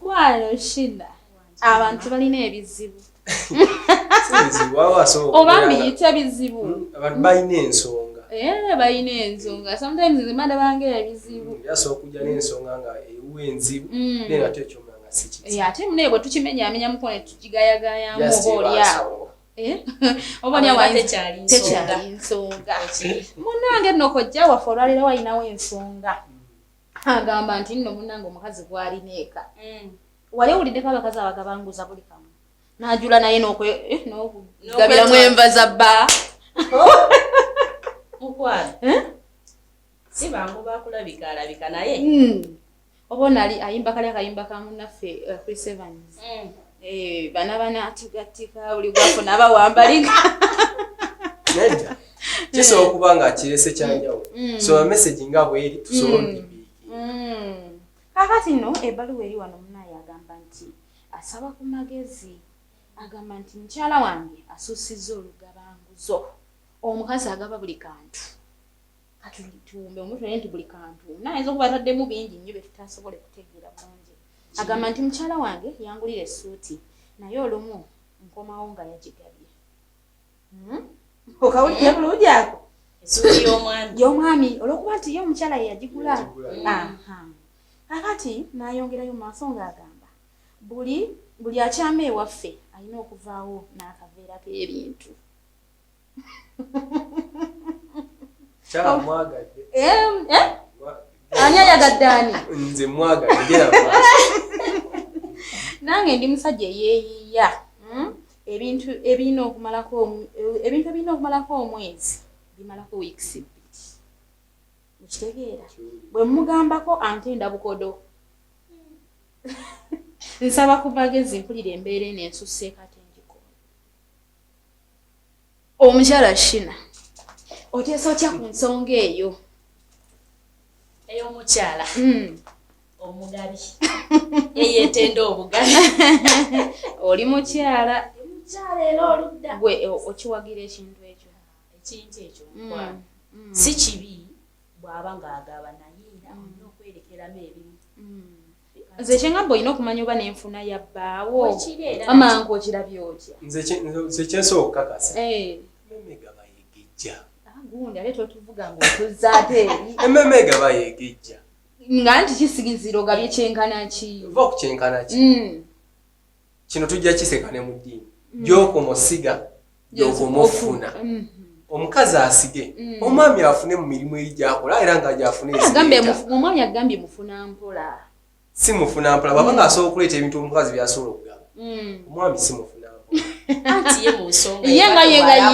Kwalo shina. Abantu balina ebizibu. Ebizibu awaso. Oba mbiyita bizibu. Abantu balina ensonga. Balina ensonga. Sometimes zimanda bange ebizibu. Yaso okujja n'ensonga nga ewenzibu nenga tekyomanga sikiti. Ate munego tukimenya mukono tukigayagaya mu boli awo. Obanya wanje tekyali nsonga. Munange nokojja wafolalira wayinawo ensonga. Agamba nti nno munange omukazi gwali neeka. Wali uliddeko abakazi abagabanguza buli kamu. Najula naye n'okugabira mwenva za bba. Mukwano. Si bangu bakulabika alabika naye. Obona ali ayimba kali akayimba kamu naffe Chris Evans. Bana atugatika buli gwafo n'abawambalika. Nedda. Kisobola okuba nga kirese kyanjawo. So a message nga bweri tusobola kakati no ebbaluwa eri wano munaye agamba nti asaba ku magezi. Agamba nti mukyala wange asusiza olugabanguzo. Omukazi agaba buli kantu. Kati tuumbe omutwe nti buli kantu. Naye okuba taddemu bingi nnyo betutasobola kutegeera bulungi. Agamba nti mukyala wange yangulira essuuti naye olumu nkomawo nga yagigabye. Okawulira bulungi ako? Essuuti y'omwami olwokuba nti ye omukyala ye yagigula. Kakati n'ayongerayo mu maaso ng'agamba buli akyama ewaffe alina okuvaawo n'akaveera k'ebintu. Kyala mwagadde. Ani ayagadde ani? Nze mwagadde. Nange ndi musajja eyeeyiiya. Ebintu ebirina okumalako omwezi bimalako wiiki 2. Mukitegeera? Bwe mugambako antenda bukodo. Nsaba ku magezi mpulira embeera n'ensuseeko ate njikola. Omukyala Shina, oteesa otya ku nsonga eyo? Ey'omukyala. Omugabi. Yeyeetenda obugabi. Oli mukyala. Omukyala era oludda. Gwe okiwagira ekintu ekyo. Ekintu ekyo mukwano. Si kibi bw'aba ng'agaba naye era olina okwerekeramu ebimu. Nze kyengamba olina okumanya oba n'enfuna ya bbaawo. Amangu okirabye otya? Nze kyensobola okukakasa. Emmemme gaba yeegejja. Gundi ate totuvuga ng'otuzza ate eri. Emmemme gaba yeegejja. Nga nti kisigiziro gabye kyenkana ki? Va ku kyenkana ki? Kino tujja kiseka ne mu ddiini. Gy'okoma osiga, gy'okoma ofuna. Omukazi asige. Omwami afune mu mirimu eri gy'akola era nga gy'afuna ezireeta. Omwami agambye mufuna mpola. Si mufuna mpola. Baba ng'asobola okuleeta ebintu omukazi by'asobola okugaba. Omwami si mufuna mpola. Anti ye mu nsonga. Ye nga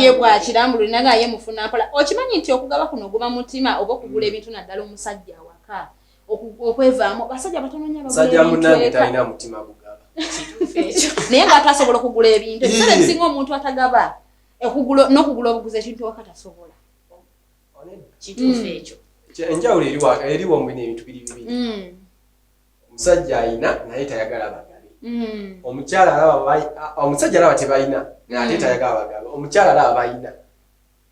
ye bw'akirambulira naga ye mufuna mpola. Okimanyi nti okugaba kuno guba mutima oba okugula ebintu naddala omusajja awaka. Okwevaamu basajja batono nnyo abagula ebintu. Sajja munnange talina mutima gugaba. Kituufu ekyo. Naye ng'atasobola okugula ebintu. Ekiseera ekisinga omuntu atagaba n'okugula obuguzi ekintu waka tasobola. Kituufu ekyo. Enjawulo eriwo mu bino ebintu biri bibiri. Omusajja ayina naye tayagala bagabe. Omusajja alaba tebalina ate tayagala bagabe. Omukyala alaba balina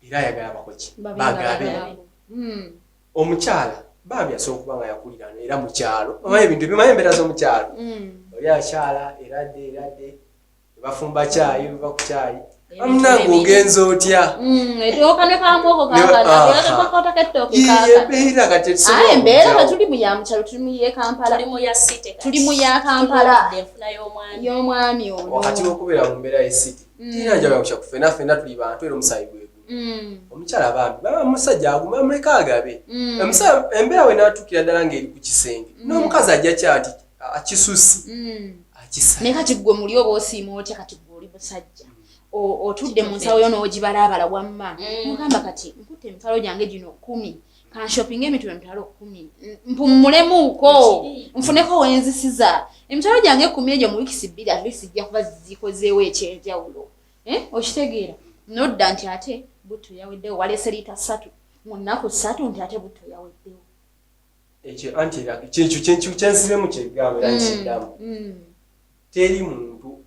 era ayagala bakoki bagabe. Omukyala bambi asobola okuba nga yakulira era mu kyalo. Omanyi ebintu bimanyi embeera z'omukyalo. Oli akyala eradde bafumba caayi biva ku caayi. Amunange ogenza otya? Etooka ne kaamwoko kaagala. Embeera nga tuli mu ya mukyalo tuli mu ye Kampala. Tuli mu ya Kampala. Y'omwami ono. Wakati w'okubeera mu mbeera y'essiti. Tirina njawulo kya kufe ffenna tuli bantu era omusaayi gwegulu. Omukyala bambi baba musajja aguma amuleka agabe. Embeera we n'atuukira ddala ng'eri ku kisenge. N'omukazi ajja kyati akisusi. Naye kati gwe muli oba osiima otya kati gwe oli musajja. Otudde mu nsawo yo n'ogibalaabala wamma. Mugamba kati nkutte emitwalo gyange gino 10. Kan shopping emitwalo 10. Mpumulemuuko. Nfuneko wenzisiza. Emitwalo gyange 10 egyo mu wiiki 2 at least zijja kuba zikozeewo ekyenjawulo. Okitegeera? Nodda nti ate butto yaweddewo walese liita 3. Mu nnaku 3 nti ate butto yaweddewo. Ekyo anti era kintu kyensibemu kyegamba era nkiddamu. Teri muntu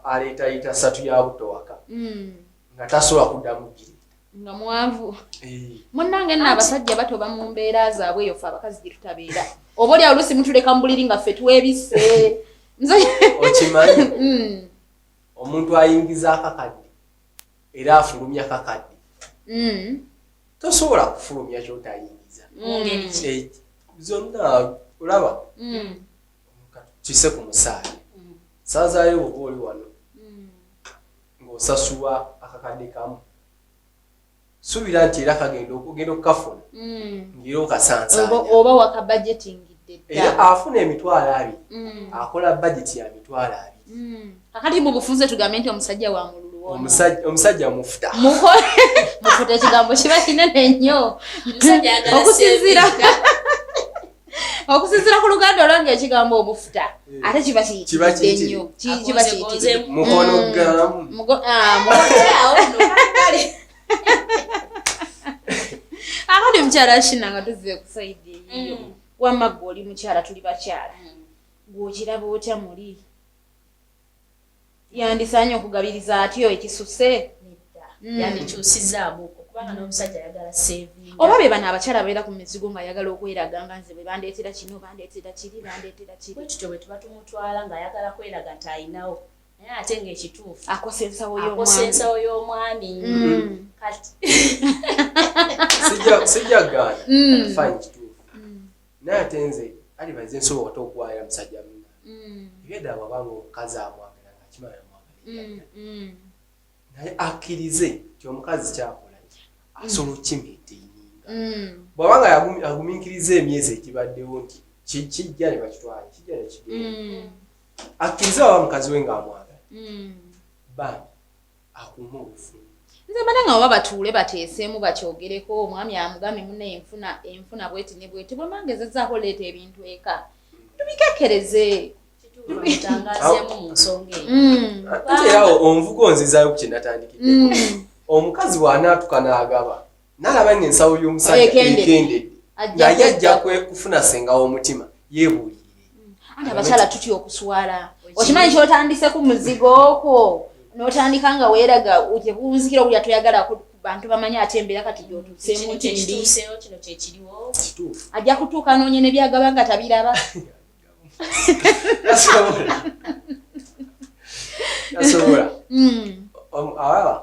aleeta liita 3 ya butto waka nga tasobola kuddamu giri. nga mwanvu munnange nno abasajja batoba mu mbeera zaabwe eyo ffe abakazi gye tutabeera oba oli oluusi mutuleka mbuliri nga ffe twebise okimanyi omuntu ayingiza akakadde era afulumya kakadde tosobola kufulumya kyotayingiza zonna olaba kise ku musaale saazaayo oba oli wano ng'osasula akakadde kamu suubira nti era kagenda okukafuna ng'era okasansaanya oba wakabudgetingidde era afuna emitwalo 2 akola budget ya mitwalo 2 kakati mu bufunze tugambe nti omusajja wa mululu omusajja mufuta mufuta ekigambo kiba kinene nnyo okusinziira ku luganda olwange ekigambo obufuta ate kiba kiyitidde nnyo kiba kiyitidde mukono gamu akati mukyala kina nga tuzive ku saidi eyo wamma gwe oli mukyala tuli bakyala gw'okiraba otya muli yandisaanye okugabiriza atyo ekisuse yandikyusizaamu kubanga n'omusajja ayagala saving oba be bano abakyala abeera ku mizigo ng'ayagala okweraga nga nze bwe bandeetera kino bandeetera kiri bwe tutyo bwe tuba tumutwala ng'ayagala kweraga nti ayinawo naye ate ng'ekituufu akosa ensawo y'omwami kati sijjagaana fine kituufu naye ate nze alibaze nsobola ate okuwaayo musajja munna ebyedda bwabanga omukazi amwagala nga kimala mwagala naye akkirize ti omukazi kyakola asobola okukimetiininga bw'abanga agumiikiriza emyezi ekibaddewo nti kijja ne bakitwala kijja ne kigenda akkirize waba mukazi we ng'amwagala bambi akuuma obufungu nze mbadde nga oba batuule bateeseemu bakyogereko omwami amugambe munne enfuna bweti ne bweti bwe mangezezaako leeta ebintu eka tubikekereze mutangazeemu mu nsonga ate era onvuga onzizaayo ku kye natandikidde omukazi bw'anaatuka n'agaba n'alaba ng'ensawo y'omusajja ekendedde naye ajja kufuna senga w'omutima yeebuulire ate abakyala tutya okuswala okimanyi kyotandise ku muzigo okwo n'otandika nga weeraga gyebunzikira okulya toyagala bantu bamanyi ate embeera kati gy'otuuseemu kituuseewo kino kyekiriwo ajja kutuuka noonya ne byagaba nga tabiraba tasobola awaba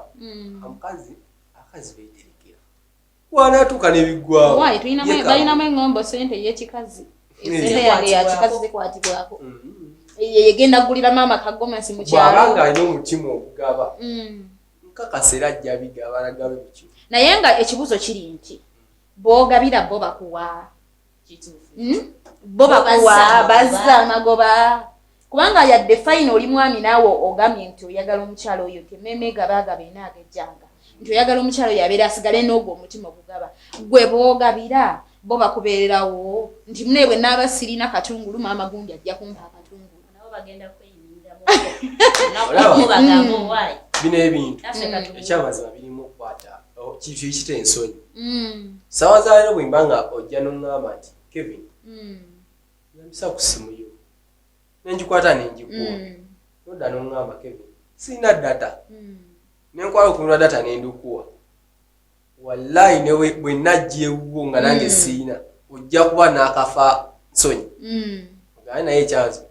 omukazi akazi beeterekera wanaatuuka n'ebiggwawo balinamu eŋŋombo sente y'ekikazi esente yange yakikazi zikwatibwako yegenda kugulira maama kagomasi mu kyalo bw'abanga alina omutima ogugaba nkakasa era ajja bigaba nagabe bukyo naye nga ekibuzo kiri nti boogabira bo bakuwa bo bakuwa bazza amagoba kubanga yadde fayina oli mwami naawe ogambye nti oyagala omukyalo oyo nti emmeme gabaagaba enaagejjanga nti oyagala omukyalo oyo abeera asigale n'ogwo omutima ogugaba gwe boogabira bo bakubeererawo nti mune bwe naaba sirina katungulu maama gundi ajja kumpa akatungulu bagenda kweyiniramu waayi bino ebintu ekyamazima birimu okukwata kintu ekita ensonyi sawa zaalero bwe mba nga ojja n'oŋŋamba nti Kevin yambisa ku simu yo nengikwata nengikuwa nodda n'oŋŋamba Kevin sirina data nenkwala okunula data nendikuwa wallahi ne bwe najjeewuwo nga nange sirina ojja kuba n'akafa nsonyi ogaye naye ekyanzo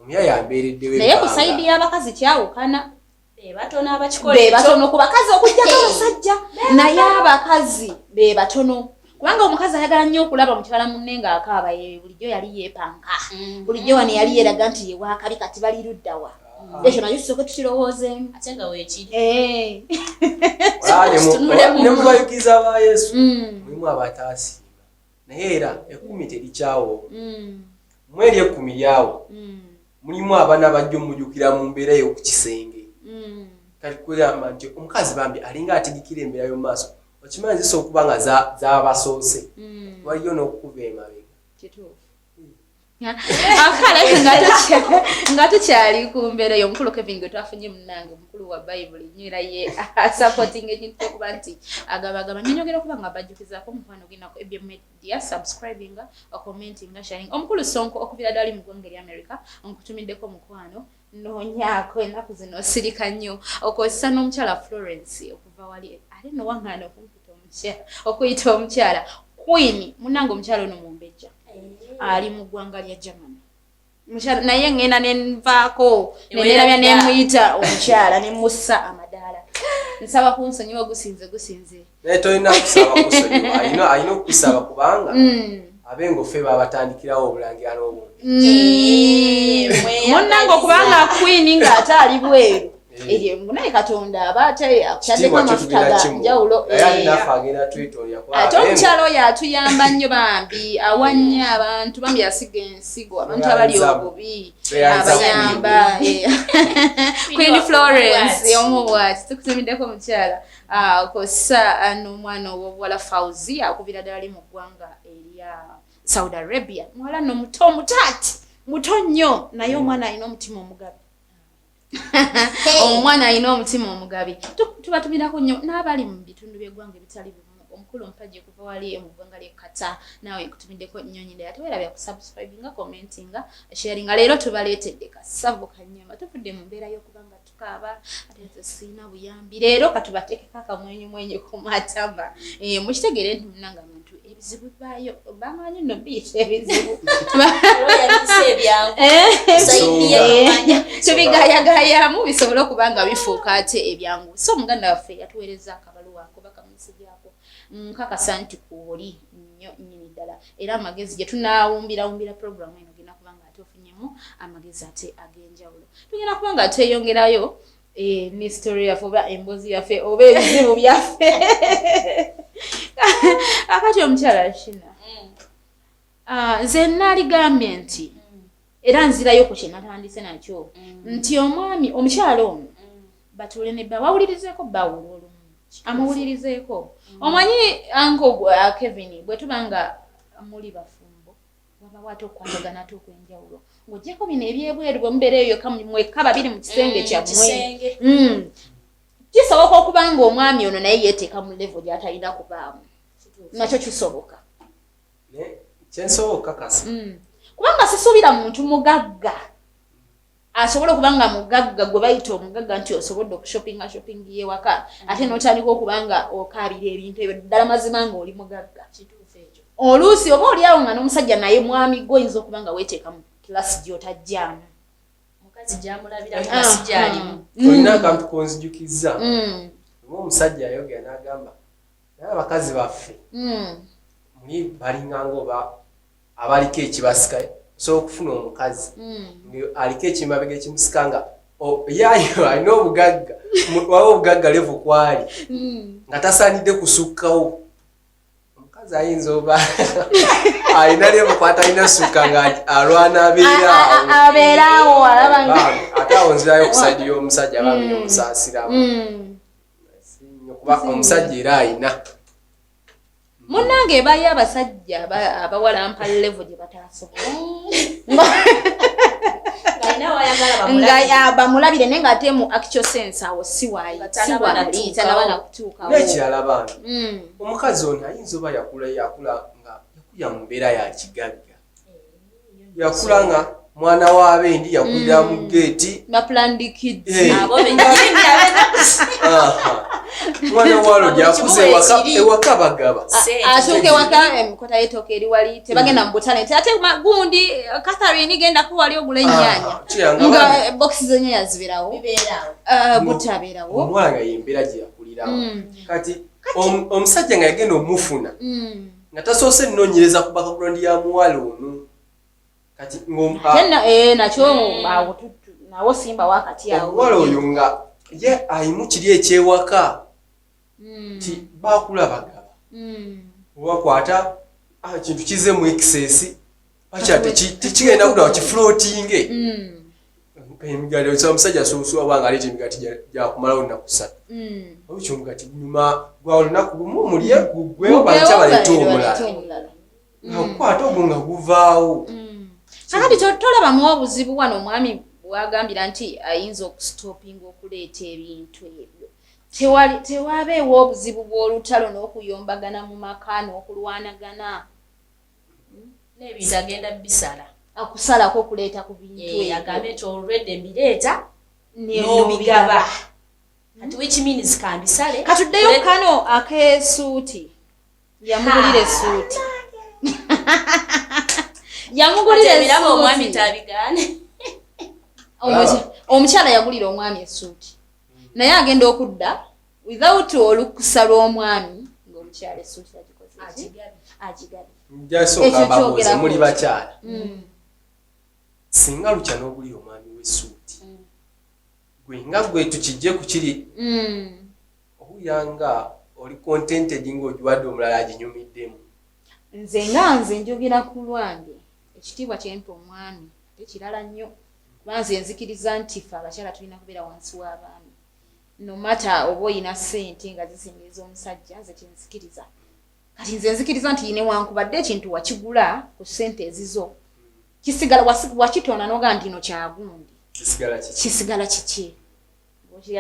omuyaya ambeereddewo naye ku sayidi y'abakazi kyawukana batono abakikola batono ku bakazi okujjako abasajja naye abakazi be batono kubanga omukazi ayagala nnyo okulaba mukyala munne ng'akaaba bulijjo yali yeepanka bulijjo wano yali yeeraga nti yewaakabi kati bali luddawa ekyo nakyo tusooke tukirowoozeemu ate nga weekiri ne mu bayigiriza ba Yesu mulimu abataasiima naye era 10 terikyawo mu eri 10 lyawo mulimu abaana bajja omujjukira mu mbeera y'oku kisenge kati kugamba nti omukazi bambi alinga atigikira embeera y'omu maaso okimanyi zisobola okuba nga zaabasoose waliyo n'okukuba emabega akale nga tukyali ku mbeera y'omukulu Kevin gwe twafunye munnange omukulu wa Bible nyira ye supporting ekintu okuba nti agaba nyonyogera okuba nga bajjukizaako omukwano ginako ebyo media subscribing commenting sharing omukulu Sonko okubira ddali mu ggwanga erya America onkutumiddeko mukwano noonyaako ennaku zino sirika nnyo okozesa n'omukyala Florence okuva wali ate nowaŋŋaana okuyita omukyala Queen munnange omukyala ono mumbejja ali mu ggwanga lya Germany mukyala naye ngenda nenvaako nenderabya nemuyita omukyala nemussa amadaala nsaba kunsonyiwa gusinze naye tolina kusaba kusonyiwa alina okusaba kubanga abengo ffe babatandikirawo obulangira n'obundi munnange okubanga Queen ng'ate ali bweru Eri naye Katonda abate akutaddeko amafuta ga njawulo ate omukyalo oyo atuyamba nnyo bambi awanya abantu bambi asiga ensigo abantu abali obubi abayamba Queen Florence omuwati tukutumiddeko omukyala kosa n'omwana ow'obuwala Fauzi akubira ddala mu ggwanga erya Saudi Arabia muwala nno muto omutaati muto nnyo naye omwana alina omutima omugabi omwana alina omutima omugabi tubatumirako nnyo n'abali mu bitundu by'eggwanga ebitali bimu omukulu mpagi kuva wali mu ggwanga ly'Ekata naawe nkutumiddeko nnyonyinde ate weerabya kusubscribinga commentinga sharinga leero tubaleetedde kasavu kannyama tuvudde mu mbeera y'okuba nga tukaaba ate sirina buyambi leero katubateekeko akamwenyumwenyu ku matama mukitegeere nti munnanga abantu ebizibu baayo bamanyi nno biyita ebizibu tubigayagayamu bisobole okuba nga bifuuka ate ebyangu so omuganda waffe yatuweereza akabaluwa kuba kamusigyako nkakasa nti kuoli nnyo nnyini ddala era amagezi gye tunaawumbira programu eno genda kuba nga ate ofunyemu amagezi ate ag'enjawulo tugenda kuba nga tweyongerayo ne story yaffe oba emboozi yaffe oba ebizibu byaffe akati omukyala kina nze naaligambye nti era nzirayo ku kye natandise nakyo nti omwami omukyala ono batuule ne bawulirizeeko bawula olungi amuwulirizeeko omanyi anko Kevin bwe tuba nga muli bafumbo wabawo ate okwatagana ate okw'enjawulo ng'oggyeko bino ebyebweru bwe mubeera eyo mwekka babiri mu kisenge kyammwe kisoboka okuba nga omwami ono naye yeeteeka mu level gy'atalina kubaamu nakyo kisoboka kyensobola okukakasa kubanga sisuubira muntu mugagga asobola okuba nga mugagga gwe bayita omugagga nti osobodde okushopinga y'ewaka ate n'otandika okuba nga okaabira ebintu ebyo ddala mazima nga oli mugagga oluusi oba oli awo nga n'omusajja naye mwami gwe oyinza okuba nga weeteeka mu kilasi gy'otajjaamu mukazi gy'amulabira mu kasi gy'alimu olina akantu konzijukiza oba omusajja ayogera n'agamba naye abakazi baffe muli balinganga oba abaliko ekibasika so okufuna omukazi aliko ekimabega ekimusika nga yayo alina obugagga waba obugagga levo kwali nga tasaanidde kusukkawo omukazi ayinza oba alina levo kwata alina sukka nga alwana abeeraawo ate awo nzirayo okusajja y'omusajja bamenya omusaasiramu kuba omusajja era ayina munnange ebayo abasajja abawalampa levo gye bataasobola nga bamulabire naye ng'ate mu actual sense awo siwali talaba nakutuukawo n'ekirala baana omukazi ono ayinza oba yakula nga yakulya mu mbeera ya kigagga yakula nga mwana w'abendi yakulira mu geeti mwana walo gyakuze ewaka bagaba atuuka ewaka emikota y'ettooka eri wali tebagenda mu butalenti ate gundi Catherine gendako wali ogula ennyaanya nga bokisi z'ennyaanya zibeerawo butabeerawo omuwala nga yembeera gye yakulirawo kati omusajja nga yagenda omufuna nga tasoose nnoonyereza ku bakagulondi ya muwala ono kati nakyo nawo simba wakati awo omuwala oyo nga ye ayimu kiri ekyewaka ti bakula bagaba obakwata kintu kize mu excess acha tikigenda kuda kifloatinge emigati omusajja sooswa bwanga alete emigati gyakumalawo nnaku 3 okyo omugati nyuma gwa olunaku lumu mulye gugwewo bakya baleeta omulala okukwata ogwo nga guvaawo Kakati tolaba mu obuzibu wano omwami bwagambira nti ayinza okustopinga okuleeta ebintu ebyo. Tewabeewo obuzibu bw'olutalo n'okuyombagana mu maka n'okulwanagana. N'ebintu agenda bisala. Akusalako okuleeta ku bintu ebyo. Agambe nti olwedde mbireeta n'obigaba. Kati which means kambisale. Katuddeyo kano akeesuuti. Yamugulira essuuti. Yamugulira essuuti. Omwami tabigane. Omukyala yagulira omwami essuuti. Naye agenda okudda without olukusa lw'omwami ng'omukyala essuuti agikoze. Agigabi. Njasooka babuuze muli bakyala. Singa lukya n'ogulira omwami w'essuuti. Gwe nga gwe tukijje ku kiri. Owulira oli contented ng'ogiwadde omulala aginyumiddemu. Nze njogera ku lwange ekitiibwa kyempa omwami tekirala nnyo. Banze nzikiriza nti ffe abakyala tulina kubeera wansi w'abaami. No matter oba oyina ssente nga zisingiza omusajja nze kyenzikiriza. Kati nze nzikiriza nti newankubadde ekintu wakigula ku ssente ezizo. Kisigala wakitona noga nti no kyagundi. Kisigala kiki?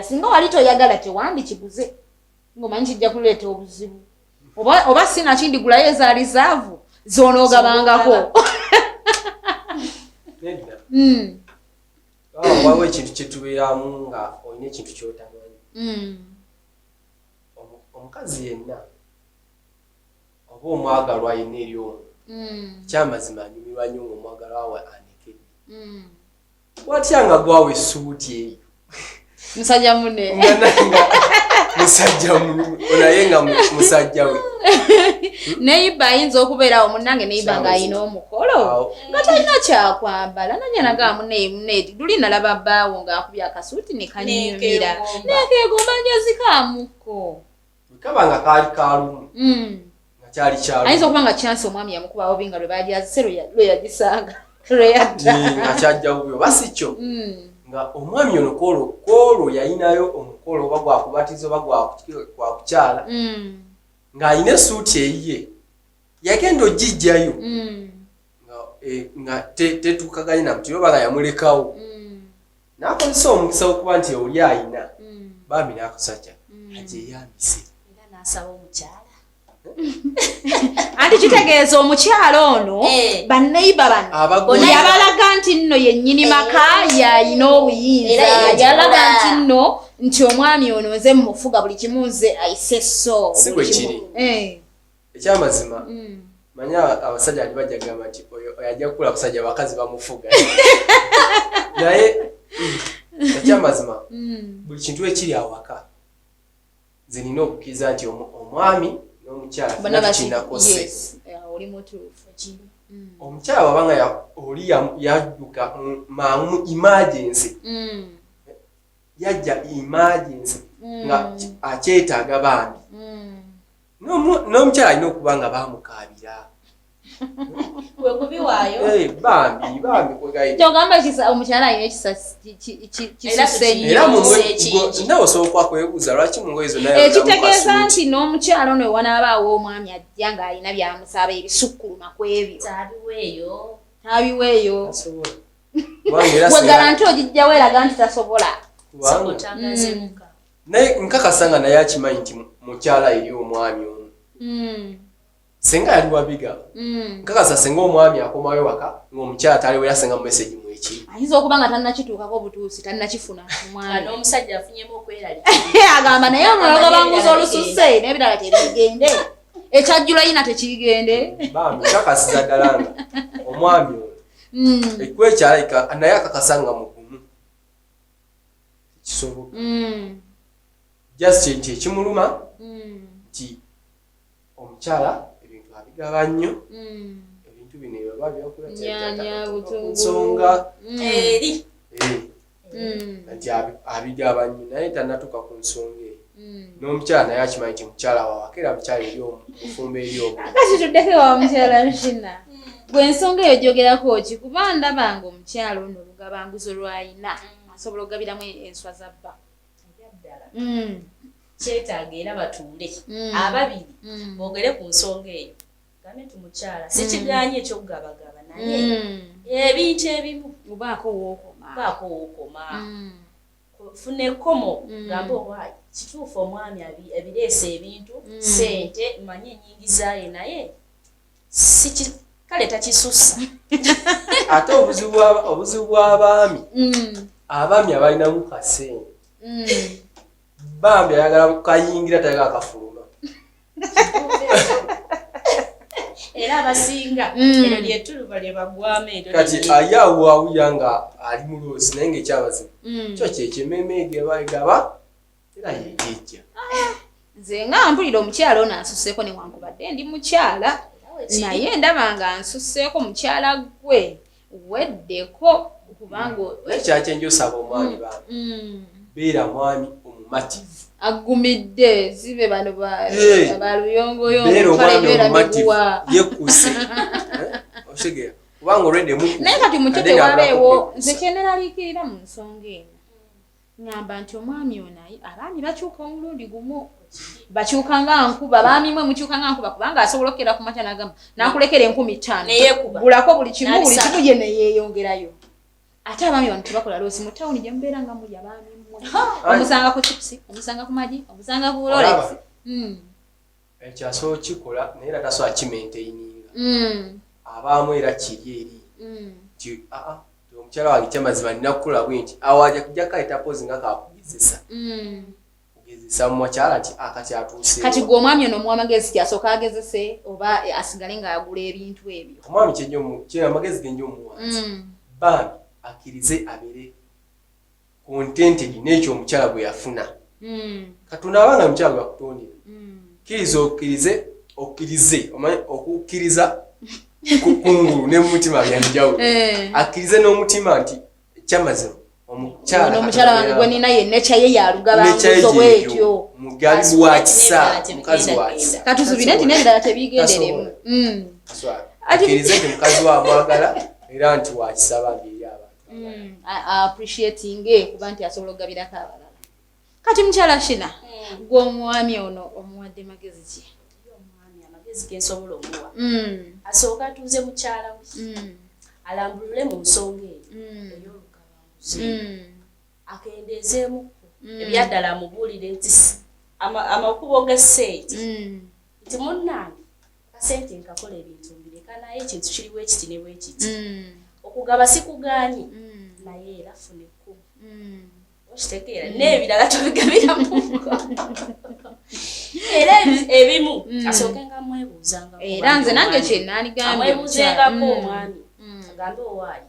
Singa wali toyagala tewandi kiguze. Ng'omanyi kijja kuleeta obuzibu. Oba sina kindigulayo eza reserve zonoogabangako. Waliwo ekintu kye tubeeramu nga olina ekintu ky'otamanyi. Omukazi yenna oba omwagalwa yenna eri omu kyamazima anyumirwa nnyo ng'omwagalwa we anekedde. Watya nga gwawe essuuti eyo musajja munne musajja naye nga musajja we neiba ayinza okubeerawo munnange neiba ng'ayina omukolo nga talina kyakwambala nanyanaga munne luli nalaba bbaawo ng'akubye akasuuti ne kanyumira nekeegomba njazikaamuko kaba nga kaali kalumu nga kyali kyalumu ayinza okuba nga kyansi omwami yamukubawo binga lwe baajazise lwe yagisanga lwe yadda nga kyajja bubyo basi kyo nga omwami ono kwolwo yayinayo omukolo oba gwakubatiza oba gwakukyala ng'ayina essuuti eyiye yagenda ogijjayo nga tetuukaganye na muti oba nga yamulekawo n'akozesa omukisa okuba nti oli ayina bambi n'akasajja agyeyambise era n'asaba omukyala. Anti kitegeeza omukyala ono banneiba bano yabalaga nti nno yennyini maka yayina obuyinza yalaga nti nno nti omwami ono nze mmufuga buli kimu nze ayise so si bwe kiri ekyamazima manya abasajja ali bajja gamba nti oyo ajja kukula abasajja abakazi bamufuga naye ekyamazima buli kintu ekiri awaka nze nina okukkiriza nti omwami n'omukyala kinakose omukyala wabanga oli yadduka mangu emergency yajja emergency nga akyetaaga bambi n'omukyala alina okuba nga bamukaabira bambi kyogamba omukyala alina ekisa nawe osobola kwebuuza lwaki mungoye zonna ekitegeeza nti n'omukyala ono ewanaabaawo omwami ajja ng'alina byamusaba ebisukkuluma ku ebyo tabiweeyo wegalanti ogijjawo eraga nti tasobola naye nkakasa nga naye akimanyi nti mukyala eri omwami ono senga yali wabiga nkakasa senga omwami akomayo waka ng'omukyala taliwo era senga mumesegi mweki ayinza okuba nga tannakituukako obutuusi tannakifuna omwami n'omusajja afunyemu okweralika agamba naye Olugabanguza olususse n'ebirala tebigende ekyajjula yina tekigende bambi nkakasiza ddala nga omwami ono ekwekyalika naye akakasa nga mugumu kisoboka just nti ekimuluma nti omukyala ebintu abigaba nnyo ebintu bino ebaba byakulasonga eri nti abigaba nnyo naye tannatuuka ku nsonga eyo n'omukyala naye akimanyi nti mukyala wawaka era mukyala eri omufumba eri omu kati tuddeko wa mukyala nshina gwe ensonga eyo gyogerako ki kuba ndabanga omukyala ono Olugabanguza lwayina asobola okugabiramu enswa za bba kyetaaga era batuule ababiri boogere ku nsonga eyo gambe nti mukyala si kibyanye ekyokugabagaba naye ebintu ebimu ubaako wookoma funa ekkomo gamba owaayi kituufu omwami ebireese ebintu sente manye enyingizaye naye kale takisusa ate obuzibu bw'abaami abaami abalinamu kasente bambi ayagala kayingira tayagala kafuluma era abasinga ero lyetuluba lyebagwamu ero kati ayaawuawuya nga ali muloosi naye ngaekyabazima kyo kyekimeme gebagaba era yejejja nze nga mpulira omukyala ono ansuseeko newankubadde ndi mukyala naye ndaba nga ansuseeko mukyala gwe weddeko kubanga ekyakyenja osaba omwami bambi beera mwami omumativu agumidde zibe bano baluyongoyongoyeekuse otegera kubanga olwedde naye kati mutete wabeewo nze kyeneralikirira mu nsonga eno ngamba nti omwami onaye abaami bakyuka omulundi gumu bakyuka nga nkuba baami mwe mukyuka nga nkuba kubanga asobola okera ku makya nagamba nakulekera 5,000 bulako buli kimu ye neyeeyongerayo ate abaami bano tebakola loosi mu tawuni gye mubeera nga muli abaami mmwe omusanga ku chipusi omusanga ku magi omusanga ku rolex ekyasobola kikola naye era tasobola kimaintaininga abaamu era kiri eri nti omukyala wange kyamazima nina kukola bwe nti awaja kujja kayita pozi nga kakugezesa kugezesa mu mukyala nti akati atuuse kati gwe omwami ono omuwamagezi kyasooka agezese oba asigale ng'agula ebintu ebyo omwami kyera amagezi genja omuwanzi bambi akkirize abeere contented n'ekyo omukyala bwe yafuna katonda abanga omukyala gwe yakutondera kkiriza okkirize omanyi okukkiriza kungulu n'emutima byanjawulo akkirize n'omutima nti kyamazima omukyala wange gwe nina ye necha ye yalugabanguza bwetyo mugabi wa kisa mukazi wa kisa katusubire nti n'ebirala tebigenderemu akkirize nti mukazi wa mwagala era nti wa kisa bambi eri abantu appreciating kuba nti asobola okugabirako abalala kati mukyala Shina gwe omwami ono omuwadde magezi ki amagezi gensobola omuwa asooka atuuze mukyala we alambulule mu nsonga eyo ey'olugabanguzi akendeezeemuku ebyaddala amubuulire nti amakubo g'esseeti nti munnange kasente nkakola ebintu mbireka naye ekintu kiriwo ekiti ne bwekiti okugaba sikugaanyi naye era funa ekkubo okitegeera n'ebirala tubigabira muko era ebimu asooke nga mwebuuzanga era nze nange kyenanigambamwebuuzengako omwami agambe owaayi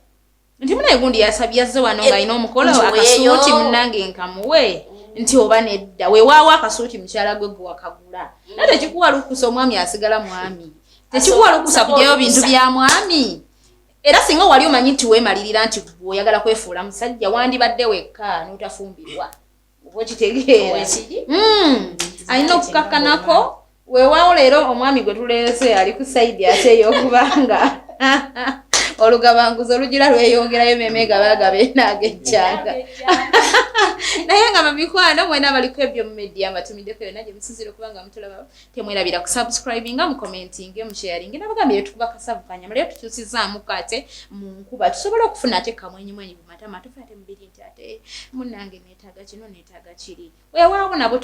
nti munaye gundi yazze wano ng'alina omukolo akasuuti munnange nkamuwe nti oba nedda weewaawo akasuuti mukyala gwe gwe wakagula naye tekikuwa lukusa omwami asigala mwami tekikuwa lukusa kujyayo bintu bya mwami era singa wali omanyi nti weemalirira nti oyagala kwefuula musajja wandibadde wekka n'otafumbirwa oba okitegeera alina okukakkanako weewaawo leero omwami gwe tuleese ali ku sayidi ate ey'okubanga olugabanguza olugira lweyongerayo memega bagaba enagejjanga naye nga bamikwano mwena baliko ebyo mu media mbatumiddeko yonna gye musinzire okubanga mutulaba temwerabira ku subscribinga mu commenting mu sharing nabagambye tukuba kasavukanya mali tukyusizaamu kate mu nkuba tusobola okufuna ate kamwenyi bumatama tufuna ate mubiri nti ate munnange neetaaga kino neetaaga kiri weewaawo nabo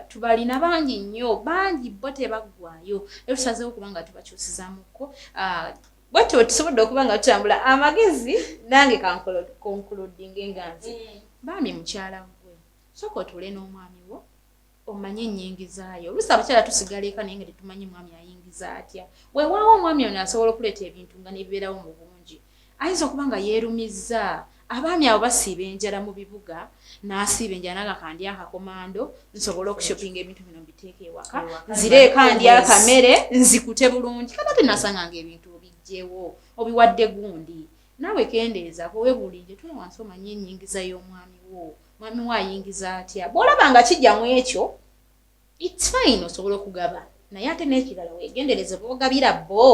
tubalina bangi nnyo bangi bo tebaggwayo era tusazeewo okubanga tubakyusizaamuko bwetyo tusobodde okuba nga tutambula amagezi nange kankuludinga enganzi baami mukyala gwe sooka otuule n'omwami wo omanye ennyingizaayo oluusi abakyala tusigala eka naye nga tetumanyi mwami ayingiza atya weewaawo omwami ono asobola okuleeta ebintu nga nebibeerawo mu bungi ayinza okuba nga yeerumizza abaami abo basiiba enjala mu bibuga n'asiiba enjala n'agakandi akakomando nsobola okushopinga ebintu bino mbiteeka ewaka nzireeka ndi akamere nzikute bulungi kata tenasanganga ebintu obijjewo obiwadde gundi naawe kendeeza weebuulire tula wansi omanye ennyingiza y'omwami wo mwami wo ayingiza atya bw'olaba nga kijja mu ekyo it's fine osobola okugaba naye ate n'ekirala weegendereze boogabira bo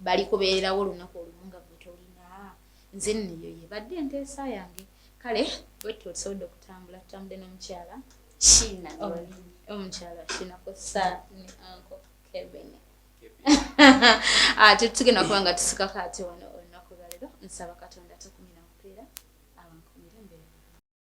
bali kubeererawo olunaku olumu nga gwe tolina nze nneyo yebadde enteesa yange kale bwetyo tusobodde okutambula tutambudde n'omukyala Shina omukyala Shina kosa ne Uncle Kevin ate tugenda kuba nga tusikako ate wano olunaku tusaba Katonda tukume